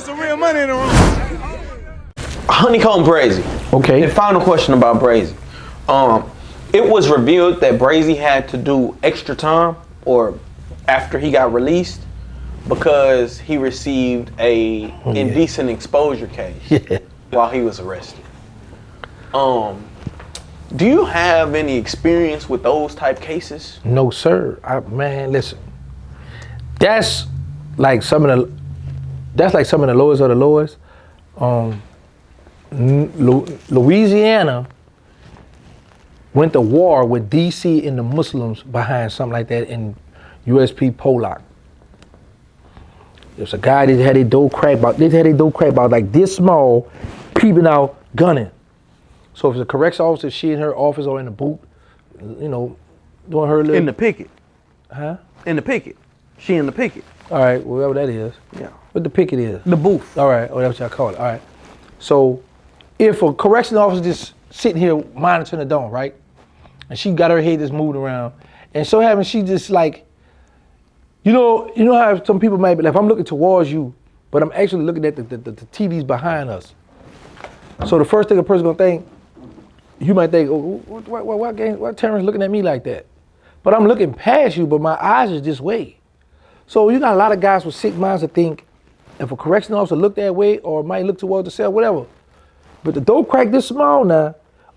There's some real money in the room. HoneyKomb Brazy. Okay. And final question about Brazy. It was revealed that Brazy had to do extra time, or after he got released, because he received a indecent exposure case while he was arrested. Do you have any experience with those type cases? No, sir. Man, listen. That's like some of the lowest of the lowest. Louisiana went to war with DC and the Muslims behind something like that in USP Pollock. There's a guy that had a door crack about like this small, peeping out, gunning. So if it's a correction officer, she in her office or in the booth, you know, doing her little... In the picket. Huh? In the picket. She in the picket. All right, whatever that is. Yeah. What the picket is? The booth. All right, that's what y'all call it. All right. So if a correction officer just sitting here monitoring the dome, right? And she got her head just moving around. And so having she just like, you know how some people might be like, if I'm looking towards you, but I'm actually looking at the TVs behind us. So the first thing a person gonna think, you might think, oh, why Terrance looking at me like that? But I'm looking past you, but my eyes is this way. So you got a lot of guys with sick minds that think if a correction officer look that way or might look towards the cell, whatever. But the door crack this small now,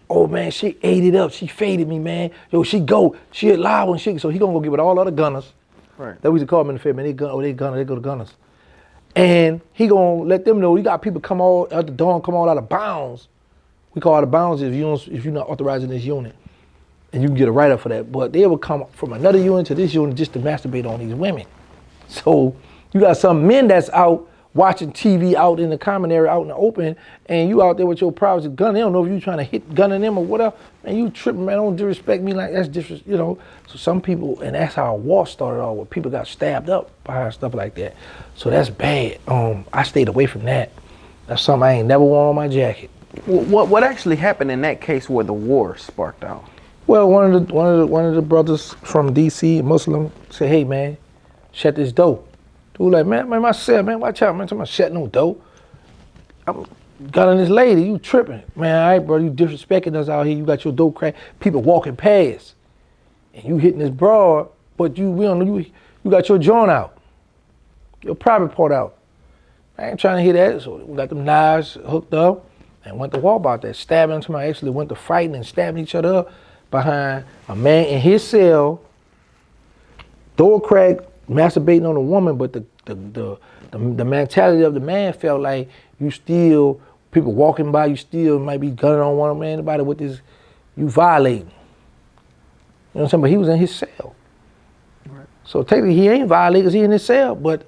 oh man, she ate it up. She faded me, man. Yo, she alive when she, so he gonna go give it all other gunners. Right. That we used to call them in the film, man. They go to gunners. And he gonna let them know, you got people come all out the door, come all out of bounds. We call out of bounds if you're not authorized in this unit. And you can get a write-up for that. But they will come from another unit to this unit just to masturbate on these women. So you got some men that's out watching TV out in the common area, out in the open, and you out there with your private gun. They don't know if you trying to hit gunning them or whatever. Man, you tripping, man. Don't disrespect me like that's disrespect, you know. So some people, and that's how a war started off, where people got stabbed up behind stuff like that. So that's bad. I stayed away from that. That's something I ain't never worn on my jacket. What actually happened in that case where the war sparked out? Well, one of the brothers from DC, Muslim, said, "Hey man, shut this door." Dude like, man, my cell, man, watch out, man. Somebody shut no door. I'm gunning this lady, you tripping. Man, all right, bro, you disrespecting us out here. You got your door cracked, people walking past. And you hitting this broad, but we don't know, you got your joint out. Your private part out. I ain't trying to hear that, so we got them knives hooked up and went to war about that. Stabbing somebody, actually went to fighting and stabbing each other up behind a man in his cell, door crack, masturbating on a woman, but the mentality of the man felt like you still, people walking by, you still might be gunning on one man, anybody with this, you violating. You know what I'm saying? But he was in his cell. Right. So technically he ain't violating because he in his cell, but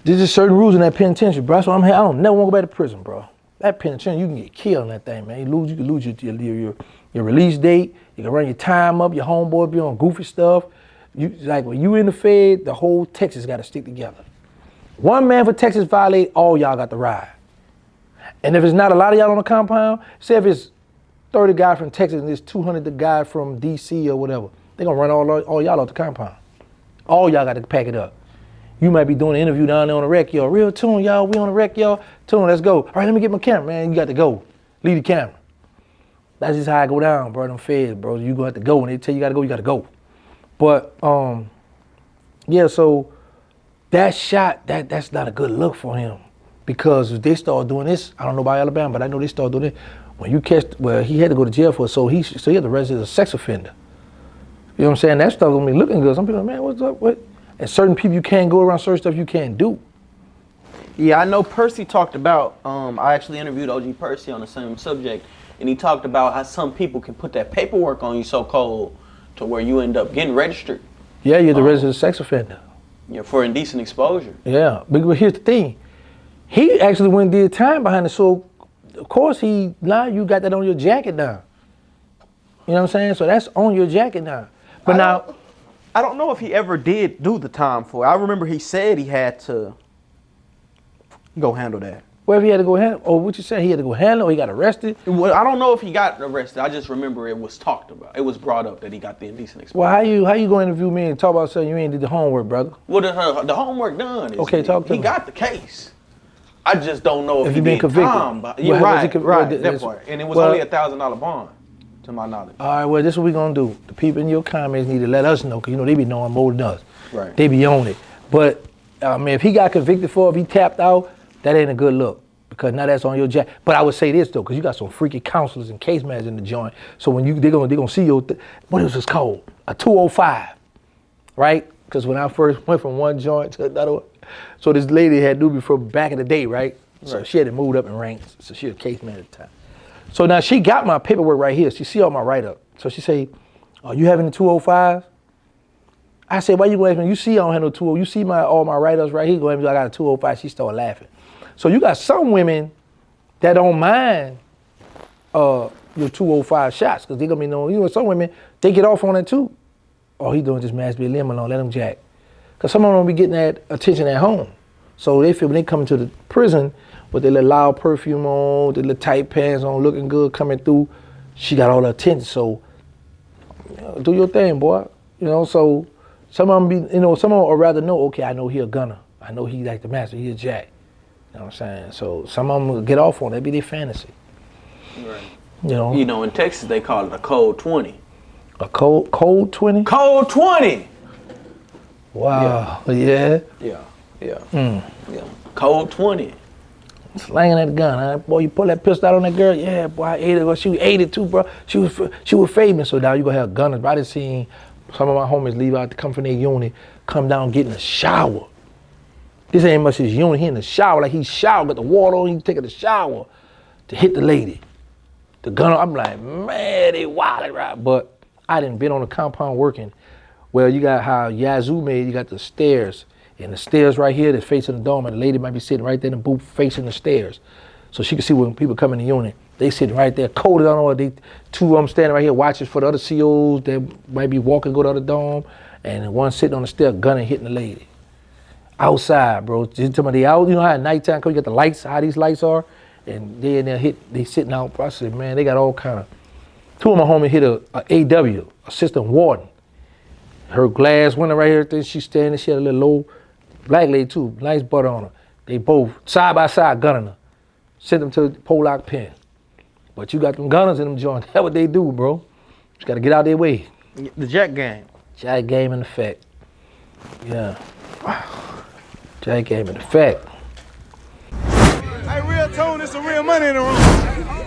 there's just certain rules in that penitentiary, bro. So I don't never want to go back to prison, bro. That penitentiary, you can get killed on that thing, man. You can lose your release date, you can run your time up, your homeboy be on goofy stuff. Like when you in the Fed, the whole Texas got to stick together. One man for Texas violate, all y'all got to ride. And if it's not a lot of y'all on the compound, say if it's 30 guys from Texas and there's 200 the guy from DC or whatever, they gonna run all y'all off the compound. All y'all got to pack it up. You might be doing an interview down there on the rec, y'all. RealToon, y'all, we on the rec, y'all. Tune, let's go. All right, let me get my camera, man. You got to go. Leave the camera. That's just how I go down, bro. Them Feds, bro. You gonna have to go. When they tell you gotta go, you gotta go. But yeah, so that shot, that's not a good look for him, because if they start doing this, I don't know about Alabama, but I know they start doing it. When you catch, well, he had to go to jail for it, so he had to register as a sex offender. You know what I'm saying? That stuff gonna be looking good. Some people are like, man, what's up? What? And certain people, you can't go around certain stuff you can't do. Yeah, I know Percy talked about, I actually interviewed OG Percy on the same subject, and he talked about how some people can put that paperwork on you so cold to where you end up getting registered. Yeah, you're the registered sex offender. Yeah, for indecent exposure. Yeah, but here's the thing. He actually went and did time behind it, so of course now you got that on your jacket now. You know what I'm saying? So that's on your jacket now. But I don't know if he ever did do the time for it. I remember he said he had to go handle that. Well, if he had to go handle, or what you said, he had to go handle, or he got arrested? Well, I don't know if he got arrested. I just remember it was talked about. It was brought up that he got the indecent exposure. Well, how you going to interview me and talk about something you ain't did the homework, brother? Well, the homework done. Okay, talk to me. He got the case. I just don't know if he been convicted. You're right, Well, that part. And it was only $1,000 bond, to my knowledge. All right, well, this is what we're going to do. The people in your comments need to let us know, because, you know, they be knowing more than us. Right. They be on it. But, I mean, if he got convicted for it, if he tapped out, that ain't a good look, because now that's on your jack. But I would say this, though, because you got some freaky counselors and case managers in the joint. So when they're gonna see your, what is this called? A 205, right? Because when I first went from one joint to another one, so this lady had knew me from back in the day, right? So she had moved up in ranks, so she was a case manager at the time. So now she got my paperwork right here. She see all my write-up. So she say, "Oh, you having the 205s?" I said, "Why you gonna ask me? You see I don't have no 205. You see all my write-ups right here. Go ahead, I got a 205. She started laughing. So you got some women that don't mind your 205 shots, because they gonna be knowing, you know, some women, they get off on it too. Oh, he doing just mass be limb alone, let him jack. Because some of them don't be getting that attention at home. So they feel when they come into the prison with their little loud perfume on, their little tight pants on, looking good, coming through, she got all the attention. So, you know, do your thing, boy. You know, so some of them be, you know, some of them would rather know, okay, I know he a gunner. I know he like the master, he a jack. You know what I'm saying? So some of them will get off on it, that be their fantasy. Right. You know, in Texas they call it a cold 20. A cold 20? Cold 20! Wow, yeah. Yeah. Cold 20. Slanging that gun, huh? Boy, you pull that pistol out on that girl, yeah, boy, I ate it. Well, she was 82, bro. She was famous, so now you gonna have gunners. I done seen some of my homies leave out to come from their unit, come down, get in the shower. This ain't much his unit, he in the shower, like he showered, got the water on, he taking the shower to hit the lady. The gunner, I'm like, man, they wildin' right. But I done been on the compound working. Well, you got how Yazoo made, you got the stairs. And the stairs right here that's facing the dome, and the lady might be sitting right there in the booth facing the stairs. So she can see when people come in the unit, they sitting right there, coated on, or they two of them standing right here watching for the other COs that might be walking, go to the other dome, and one sitting on the stair, gunning, hitting the lady. Outside, bro. Just tell me they out, you know how at nighttime, cause you got the lights, how these lights are, and they in there they sitting out. I said, man, they got all kind of, two of my homies hit a AW, assistant warden. Her glass window right here, then she standing, she had a little low, black lady too, nice butter on her. They both side by side gunning her. Sent them to the Pollock pen. But you got them gunners in them joints. That's what they do, bro. Just gotta get out their way. The jack game. Jack game in effect. Yeah. Jack game in effect. Hey, RealToon, it's some real money in the room.